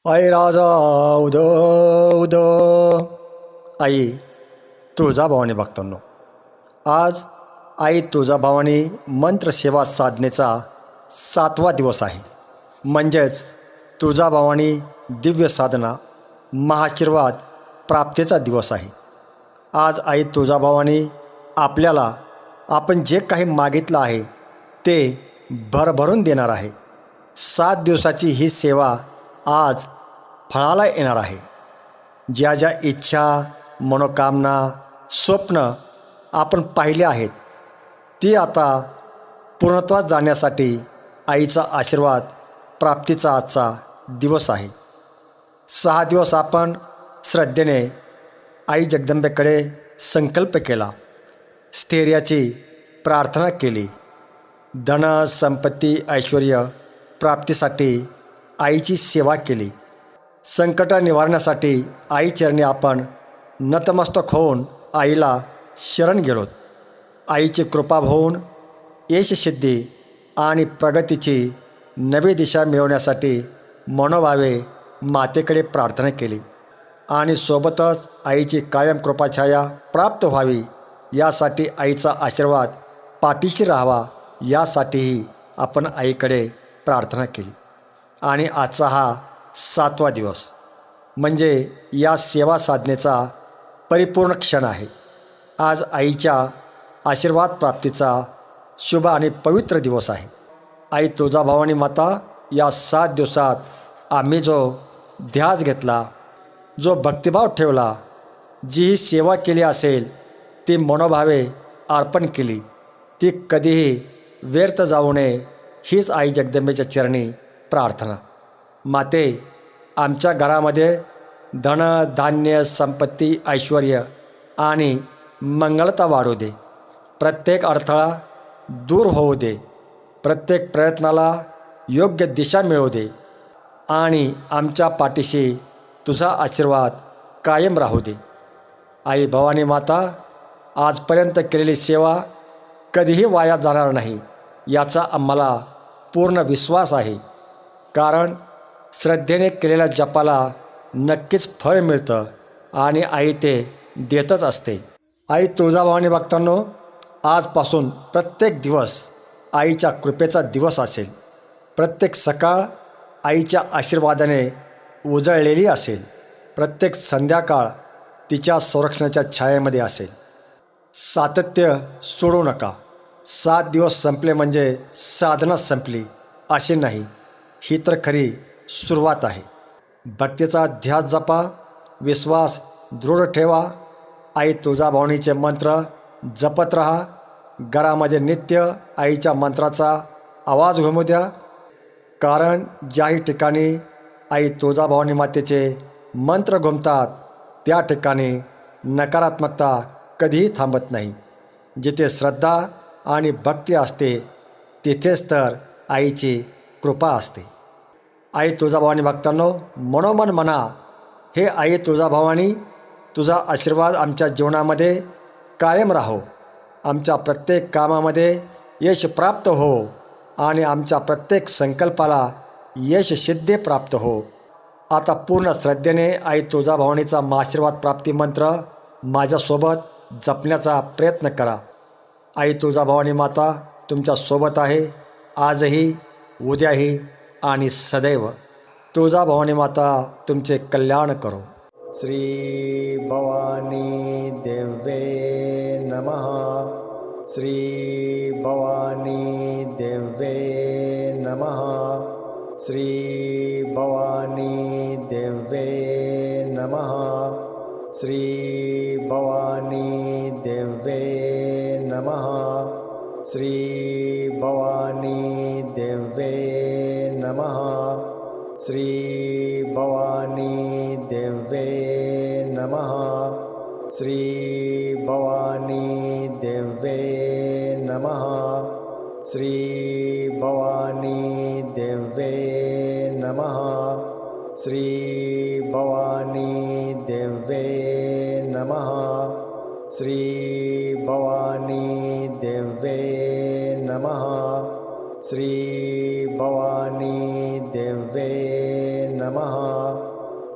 आई राजा उदो उदो. आई तुळजाभवानी भक्तांनो, आज आई तुळजाभवानी मंत्रसेवा साधनेचा 7वा दिवस आहे. म्हणजेच तुळजाभवानी दिव्य साधना महाआशीर्वाद प्राप्तीचा दिवस आहे. आज आई तुळजाभवानी आपल्याला आपण जे काही मागितलं आहे ते भरभरून देणार आहे. 7 दिवसाची ही सेवा आज फळाला येणार आहे. ज्या ज्या इच्छा, मनोकामना, स्वप्न आपण पाहिले आहेत ती आता पूर्णत्वास जाण्यासाठी आईचा आशीर्वाद प्राप्तीचा आजचा दिवस आहे. 6 दिवस आपण श्रद्धेने आई जगदंबेकडे संकल्प केला, स्थैर्याची प्रार्थना केली, धन संपत्ती ऐश्वर्य प्राप्तीसाठी आईची सेवा केली. संकट निवारण्यासाठी आई चरणी आपण नतमस्तक होऊन आईला शरण गेलोत. आईची कृपा होऊन यशसिद्धी आणि प्रगतीची नवी दिशा मिळवण्यासाठी मनोभावे मातेकडे प्रार्थना केली आणि सोबतच आईची कायम कृपाछाया प्राप्त व्हावी यासाठी आईचा आशीर्वाद पाठीशी राहावा यासाठीही आपण आईकडे प्रार्थना केली. आणि आजचा हा 7वा दिवस म्हणजे या सेवा साधनेचा परिपूर्ण क्षण आहे. आज आईच्या आशीर्वाद प्राप्तीचा शुभ आणि पवित्र दिवस आहे. आई तुळजाभवानी माता, या 7 दिवसात आम्ही जो ध्यास घेतला, जो भक्तिभाव ठेवला, जी सेवा केली असेल ती मनोभावे अर्पण केली, ती कधीही व्यर्थ जाऊ नये हीच आई जगदंबेच्या चरणी प्रार्थना. माते, आमच्या घरामध्ये धन धान्य संपत्ती ऐश्वर्य आणि मंगलता वाढू दे. प्रत्येक अडथळा दूर होऊ दे. प्रत्येक प्रयत्नाला योग्य दिशा मिळू दे आणि आमच्या पाठीशी तुझा आशीर्वाद कायम राहू दे. आई भवानी माता, आजपर्यंत केलेली सेवा कधीही वाया जाणार नाही याचा आम्हाला पूर्ण विश्वास आहे. कारण श्रद्धेने केलेल्या जपाला नक्कीच फळ मिळतं आणि आई ते देतच असते. आई तुळजाभवानी भक्तांनो, आजपासून प्रत्येक दिवस आईच्या कृपेचा दिवस असेल. प्रत्येक सकाळ आईच्या आशीर्वादाने उजळलेली असेल. प्रत्येक संध्याकाळ तिच्या संरक्षणाच्या छायेमध्ये असेल. सातत्य सोडू नका. 7 दिवस संपले म्हणजे साधना संपली असे नाही. ही तर खरी सुरुवात आहे. भक्तीचा ध्यास जपा, विश्वास दृढ ठेवा. आई तुळजाभवानीचे मंत्र जपत राहा. घरामध्ये नित्य आईच्या मंत्राचा आवाज घुमू द्या. कारण ज्याही ठिकाणी आई तुळजाभवानी मातेचे मंत्र घुमतात त्या ठिकाणी नकारात्मकता कधीही थांबत नाही. जिथे श्रद्धा आणि भक्ती असते तिथेच तर आईची कृपा असते. आई तुळजाभवानी भक्तांनो, मनोमन म्हणा, हे आई तुळजाभवानी, तुझा आशीर्वाद आमच्या जीवनामध्ये कायम राहो. आमच्या प्रत्येक कामामध्ये यश प्राप्त हो आणि आमच्या प्रत्येक संकल्पाला यशसिद्धी प्राप्त हो. आता पूर्ण श्रद्धेने आई तुळजाभवानीचा आशीर्वाद प्राप्ती मंत्र माझ्यासोबत जपण्याचा प्रयत्न करा. आई तुळजाभवानी माता तुमच्यासोबत आहे, आजही, उद्याही आणि सदैव. तुळजाभवानी माता तुमचे कल्याण करो. श्री भवानी देवे नमः. श्री भवानी देवे नमः. श्री भवानी देवे नमः. श्री भवानी देवे नमः. श्री भवानी देवे नमः. श्री भवानी देवे नमः. श्री भवानी देवे नमः. श्री भवानी देवे नमः. श्री भवानी देवे नमः. श्री भवानी देवे नमः. श्री भवानी देवे नमः.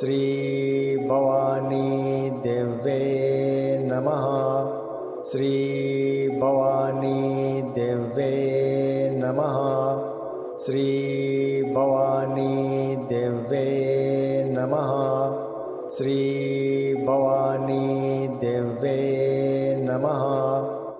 શ્રી ભવાની દેવે નમઃ. શ્રી ભવાની દેવે નમઃ. શ્રી ભવાની દેવે નમઃ. શ્રી ભવાની દેવે નમઃ.